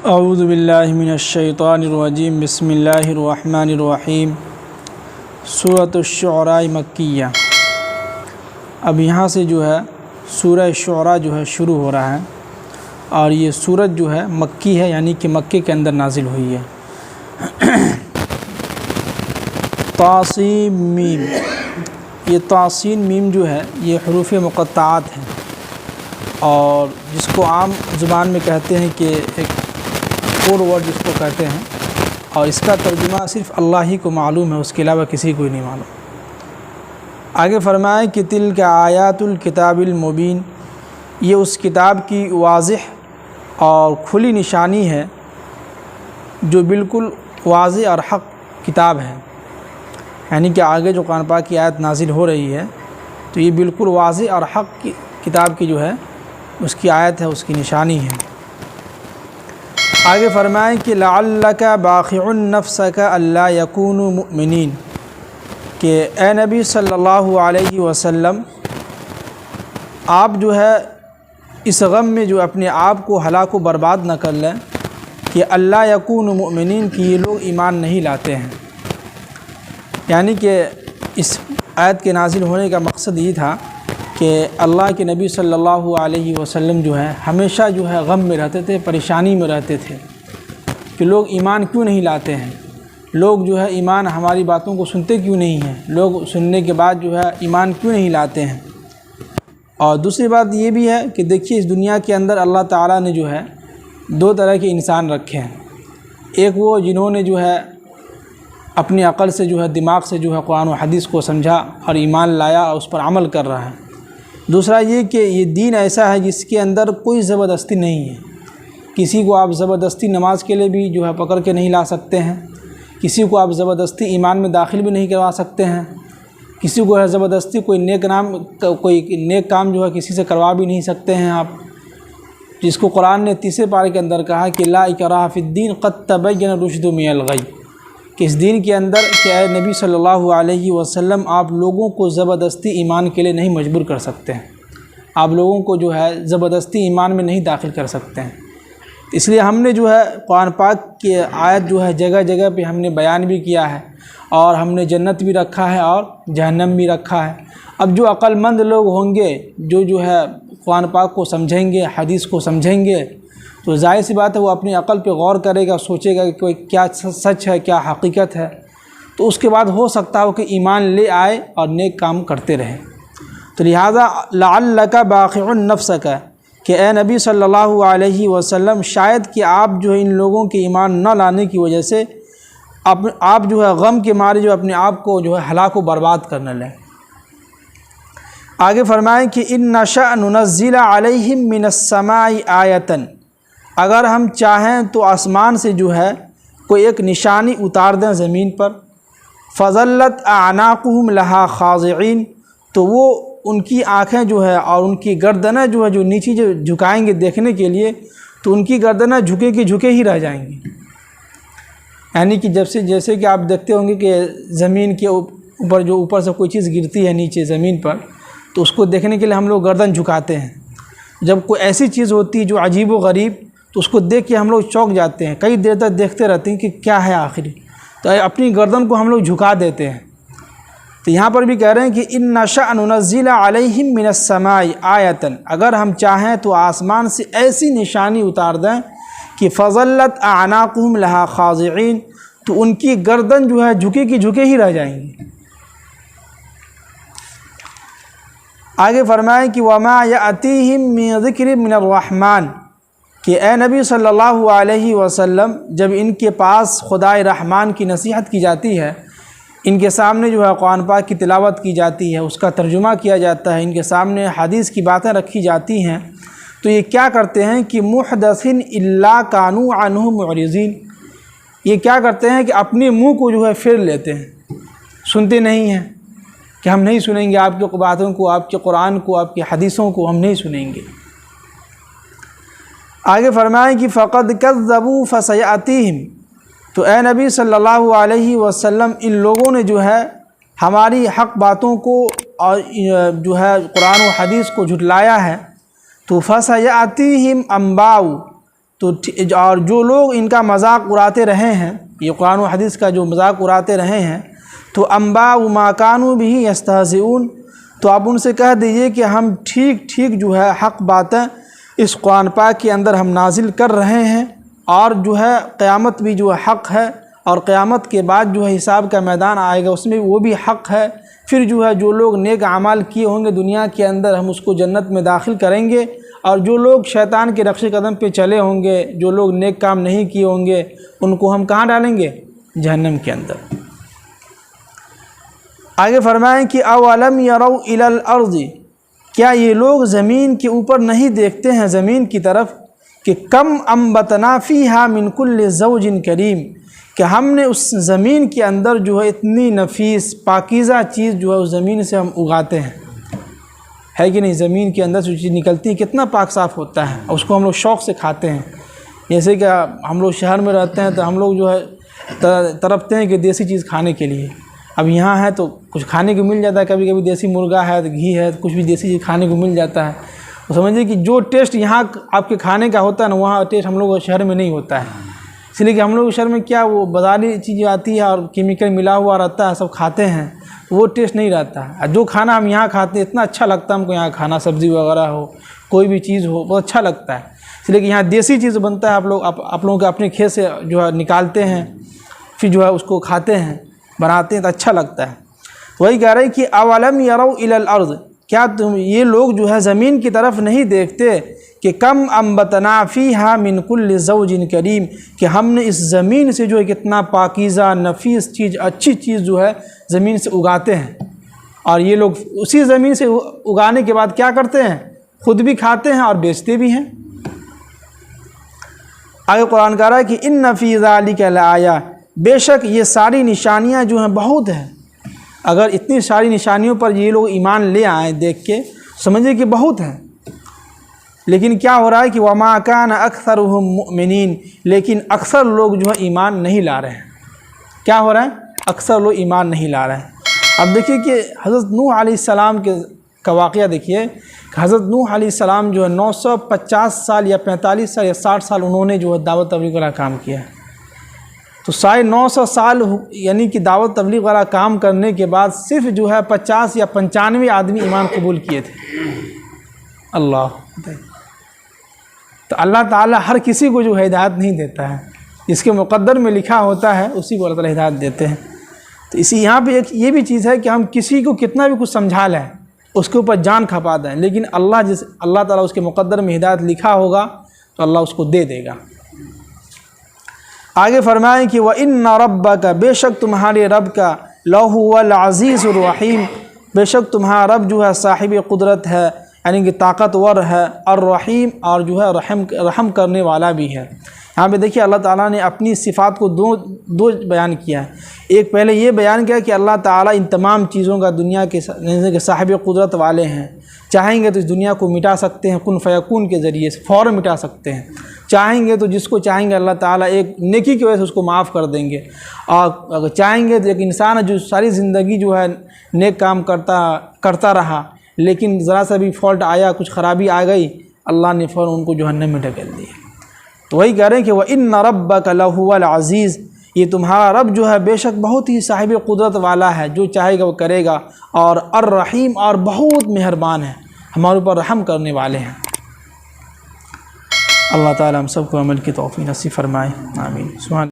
اعوذ باللہ من الشیطان الرجیم بسم اللہ الرحمن الرحیم سورۃ الشعراء مکیہ۔ اب یہاں سے جو ہے سورہ شعراء جو ہے شروع ہو رہا ہے، اور یہ سورت جو ہے مکی ہے، یعنی کہ مکے کے اندر نازل ہوئی ہے۔ طاسین میم، یہ طاسین میم جو ہے یہ حروف مقطعات ہیں، اور جس کو عام زبان میں کہتے ہیں کہ ایک کوڈ ورڈ جس کو کہتے ہیں، اور اس کا ترجمہ صرف اللہ ہی کو معلوم ہے، اس کے علاوہ کسی کو نہیں معلوم۔ آگے فرمائے کہ تلک آیات الکتاب المبین، یہ اس کتاب کی واضح اور کھلی نشانی ہے جو بالکل واضح اور حق کتاب ہے، یعنی کہ آگے جو قرآن پاک کی آیت نازل ہو رہی ہے تو یہ بالکل واضح اور حق کی کتاب کی جو ہے اس کی آیت ہے، اس کی نشانی ہے۔ آگے فرمائیں کہ لعلک باخع نفسک الا یکونوا مؤمنین، کہ اے نبی صلی اللہ علیہ وسلم آپ جو ہے اس غم میں جو اپنے آپ کو ہلاک و برباد نہ کر لیں کہ الا یکونوا مؤمنین، کہ یہ لوگ ایمان نہیں لاتے ہیں، یعنی کہ اس آیت کے نازل ہونے کا مقصد یہ تھا کہ اللہ کے نبی صلی اللہ علیہ وسلم جو ہے ہمیشہ جو ہے غم میں رہتے تھے، پریشانی میں رہتے تھے کہ لوگ ایمان کیوں نہیں لاتے ہیں، لوگ جو ہے ایمان ہماری باتوں کو سنتے کیوں نہیں ہیں، لوگ سننے کے بعد جو ہے ایمان کیوں نہیں لاتے ہیں۔ اور دوسری بات یہ بھی ہے کہ دیکھیے اس دنیا کے اندر اللہ تعالیٰ نے جو ہے دو طرح کے انسان رکھے ہیں، ایک وہ جنہوں نے جو ہے اپنی عقل سے جو ہے دماغ سے جو ہے قرآن و حدیث کو سمجھا اور ایمان لایا اور اس پر عمل کر رہا ہے۔ دوسرا یہ کہ یہ دین ایسا ہے جس کے اندر کوئی زبردستی نہیں ہے، کسی کو آپ زبردستی نماز کے لیے بھی جو ہے پکڑ کے نہیں لا سکتے ہیں، کسی کو آپ زبردستی ایمان میں داخل بھی نہیں کروا سکتے ہیں، کسی کو ہے زبردستی کوئی نیک کام جو ہے کسی سے کروا بھی نہیں سکتے ہیں آپ، جس کو قرآن نے تیسرے پارے کے اندر کہا کہ لا اکراہ فی الدین قد تبین الرشد من الغی، کہ اس دین کے اندر کہ اے نبی صلی اللہ علیہ وسلم آپ لوگوں کو زبردستی ایمان کے لیے نہیں مجبور کر سکتے ہیں، آپ لوگوں کو جو ہے زبردستی ایمان میں نہیں داخل کر سکتے ہیں۔ اس لیے ہم نے جو ہے قرآن پاک کی آیت جو ہے جگہ جگہ پہ ہم نے بیان بھی کیا ہے، اور ہم نے جنت بھی رکھا ہے اور جہنم بھی رکھا ہے۔ اب جو عقل مند لوگ ہوں گے جو ہے قرآن پاک کو سمجھیں گے، حدیث کو سمجھیں گے، تو ظاہر سی بات ہے وہ اپنی عقل پہ غور کرے گا، سوچے گا کہ کوئی کیا سچ ہے، کیا حقیقت ہے، تو اس کے بعد ہو سکتا ہے کہ ایمان لے آئے اور نیک کام کرتے رہے۔ تو لہذا لعلک باخع نفسک، کہ اے نبی صلی اللہ علیہ وسلم شاید کہ آپ جو ہے ان لوگوں کے ایمان نہ لانے کی وجہ سے آپ جو ہے غم کے مارے جو اپنے آپ کو جو ہے ہلاک و برباد کرنے لیں۔ آگے فرمائیں کہ ان نشأ ننزل علیہم من السماء آیۃ، اگر ہم چاہیں تو آسمان سے جو ہے کوئی ایک نشانی اتار دیں زمین پر، فظلت اعناقہم لہا خاضعین، تو وہ ان کی آنکھیں جو ہے اور ان کی گردنیں جو ہے جو نیچے جو جھکائیں گے دیکھنے کے لیے، تو ان کی گردنیں جھکے کی جھکے ہی رہ جائیں گی، یعنی کہ جیسے کہ آپ دیکھتے ہوں گے کہ زمین کے اوپر جو اوپر سے کوئی چیز گرتی ہے نیچے زمین پر، تو اس کو دیکھنے کے لیے ہم لوگ گردن جھکاتے ہیں۔ جب کوئی ایسی چیز ہوتی ہے جو عجیب و غریب، تو اس کو دیکھ کے ہم لوگ چونک جاتے ہیں، کئی دیر تک دیکھتے رہتے ہیں کہ کیا ہے آخری، تو اپنی گردن کو ہم لوگ جھکا دیتے ہیں۔ تو یہاں پر بھی کہہ رہے ہیں کہ ان نشأ ننزل علیہم من السماء آیۃ، اگر ہم چاہیں تو آسمان سے ایسی نشانی اتار دیں کہ فظلت اعناقہم لہا خاضعین، تو ان کی گردن جو ہے جھکے کی جھکے ہی رہ جائیں گی۔ آگے فرمائیں کہ وما یأتیہم من ذکر من الرحمن، کہ اے نبی صلی اللہ علیہ وسلم جب ان کے پاس خدائے رحمان کی نصیحت کی جاتی ہے، ان کے سامنے جو ہے قرآن پاک کی تلاوت کی جاتی ہے، اس کا ترجمہ کیا جاتا ہے، ان کے سامنے حدیث کی باتیں رکھی جاتی ہیں، تو یہ کیا کرتے ہیں کہ محدث الا کانوا عنہ معرضین، یہ کیا کرتے ہیں کہ اپنے منہ کو جو ہے پھیر لیتے ہیں، سنتے نہیں ہیں کہ ہم نہیں سنیں گے آپ کی باتوں کو، آپ کے قرآن کو، آپ کی حدیثوں کو ہم نہیں سنیں گے۔ آگے فرمائیں کہ فقد کذبوا فسیأتیہم، تو اے نبی صلی اللہ علیہ وسلم ان لوگوں نے جو ہے ہماری حق باتوں کو اور جو ہے قرآن و حدیث کو جھٹلایا ہے، تو فسیأتیہم انباء، تو اور جو لوگ ان کا مذاق اڑاتے رہے ہیں، یہ قرآن و حدیث کا جو مذاق اڑاتے رہے ہیں، تو انباء ما کانوا بہ یستہزئون، تو آپ ان سے کہہ دیجئے کہ ہم ٹھیک جو ہے حق باتیں اس قرآن پاک کے اندر ہم نازل کر رہے ہیں، اور جو ہے قیامت بھی جو ہے حق ہے، اور قیامت کے بعد جو ہے حساب کا میدان آئے گا اس میں وہ بھی حق ہے۔ پھر جو ہے جو لوگ نیک اعمال کیے ہوں گے دنیا کے اندر ہم اس کو جنت میں داخل کریں گے، اور جو لوگ شیطان کے نقش قدم پہ چلے ہوں گے، جو لوگ نیک کام نہیں کیے ہوں گے، ان کو ہم کہاں ڈالیں گے؟ جہنم کے اندر۔ آگے فرمائیں کہ اولم یروا الی الارض، کیا یہ لوگ زمین کے اوپر نہیں دیکھتے ہیں زمین کی طرف، کہ کم انبتنا فیہا من کل زوج کریم، کہ ہم نے اس زمین کے اندر جو ہے اتنی نفیس پاکیزہ چیز جو ہے اس زمین سے ہم اگاتے ہیں، ہے کہ نہیں؟ زمین کے اندر جو چیز نکلتی ہے کتنا پاک صاف ہوتا ہے، اور اس کو ہم لوگ شوق سے کھاتے ہیں۔ جیسے کہ ہم لوگ شہر میں رہتے ہیں تو ہم لوگ جو ہے تڑپتے ہیں کہ دیسی چیز کھانے کے لیے، اب یہاں ہے تو کچھ کھانے کو مل جاتا ہے، کبھی کبھی دیسی مرغا ہے، گھی ہے، کچھ بھی دیسی چیز کھانے کو مل جاتا ہے۔ تو سمجھیے کہ جو ٹیسٹ یہاں آپ کے کھانے کا ہوتا ہے نا، وہاں ٹیسٹ ہم لوگ شہر میں نہیں ہوتا ہے، اس لیے کہ ہم لوگ شہر میں کیا وہ بازاری چیز آتی ہے اور کیمیکل ملا ہوا رہتا ہے، سب کھاتے ہیں، وہ ٹیسٹ نہیں رہتا ہے۔ جو کھانا ہم یہاں کھاتے ہیں اتنا اچھا لگتا ہے ہم کو، یہاں کھانا سبزی وغیرہ ہو، کوئی بھی چیز ہو، بہت اچھا لگتا ہے، اس لیے کہ یہاں دیسی چیز بنتا ہے، آپ لوگوں کے اپنے کھیت سے جو ہے نکالتے ہیں، پھر جو ہے اس کو کھاتے ہیں، بناتے ہیں تو اچھا لگتا ہے۔ وہی کہہ رہے ہیں کہ اولم یروا الی الارض، کیا یہ لوگ جو ہے زمین کی طرف نہیں دیکھتے کہ کم انبتنا فیہا من کل زوج کریم، کہ ہم نے اس زمین سے جو ہے کتنا پاکیزہ نفیس چیز، اچھی چیز جو ہے زمین سے اگاتے ہیں، اور یہ لوگ اسی زمین سے اگانے کے بعد کیا کرتے ہیں؟ خود بھی کھاتے ہیں اور بیچتے بھی ہیں۔ آگے قرآن کہہ رہا ہے کہ ان فی ذلک لآیہ، بے شک یہ ساری نشانیاں جو ہیں بہت ہیں، اگر اتنی ساری نشانیوں پر یہ لوگ ایمان لے آئیں دیکھ کے، سمجھے کہ بہت ہیں، لیکن کیا ہو رہا ہے کہ وما کان اکثرهم مؤمنین، لیکن اکثر لوگ جو ہے ایمان نہیں لا رہے ہیں۔ کیا ہو رہا ہے؟ اکثر لوگ ایمان نہیں لا رہے ہیں۔ اب دیکھیے کہ حضرت نوح علیہ السلام کا واقعہ دیکھیے کہ حضرت نوح علیہ السلام جو ہے 950 سال یا 45 سال یا 60 سال انہوں نے جو ہے دعوت تبلیغ والا کام کیا ہے، تو 950 سال یعنی کہ دعوت تبلیغ والا کام کرنے کے بعد صرف جو ہے 50 یا 95 آدمی ایمان قبول کیے تھے۔ اللہ، تو اللہ تعالیٰ ہر کسی کو جو ہدایت نہیں دیتا ہے، جس کے مقدر میں لکھا ہوتا ہے اسی کو اللہ تعالیٰ ہدایت دیتے ہیں۔ تو اسی یہاں پہ ایک یہ بھی چیز ہے کہ ہم کسی کو کتنا بھی کچھ سمجھا لیں، اس کے اوپر جان کھپا دیں، لیکن اللہ تعالیٰ اس کے مقدر میں ہدایت لکھا ہوگا تو اللہ اس کو دے دے گا۔ آگے فرمائیں کہ وَإِنَّ رَبَّكَ، بے شک تمہارے رب کا، لَهُوَ الْعَزِيزُ الرَّحِيمُ، بے شک تمہارا رب جو ہے صاحب قدرت ہے، یعنی کہ طاقتور ہے، الرحیم، اور جو ہے رحم کرنے والا بھی ہے۔ یہاں پہ دیکھیے اللہ تعالیٰ نے اپنی صفات کو دو بیان کیا ہے۔ ایک پہلے یہ بیان کیا کہ اللہ تعالیٰ ان تمام چیزوں کا دنیا کے صاحب قدرت والے ہیں، چاہیں گے تو اس دنیا کو مٹا سکتے ہیں کن فیکون کے ذریعے سے، فوراً مٹا سکتے ہیں، چاہیں گے تو جس کو چاہیں گے اللہ تعالیٰ ایک نیکی کی وجہ سے اس کو معاف کر دیں گے، اور اگر چاہیں گے تو ایک انسان ہے جو ساری زندگی جو ہے نیک کام کرتا رہا، لیکن ذرا سا بھی فالٹ آیا، کچھ خرابی آ گئی، اللہ نے فوراً ان کو جہنم میں ڈھکیل دیا۔ تو وہی کہہ رہے ہیں کہ وَإِنَّ رَبَّكَ لَهُوَ الْعَزِيزُ، یہ تمہارا رب جو ہے بے شک بہت ہی صاحب قدرت والا ہے، جو چاہے گا وہ کرے گا، اور الرحیم، اور بہت مہربان ہے، ہمارے اوپر رحم کرنے والے ہیں۔ اللہ تعالیٰ ہم سب کو عمل کی توفیق نصیب فرمائے، آمین۔ سبحان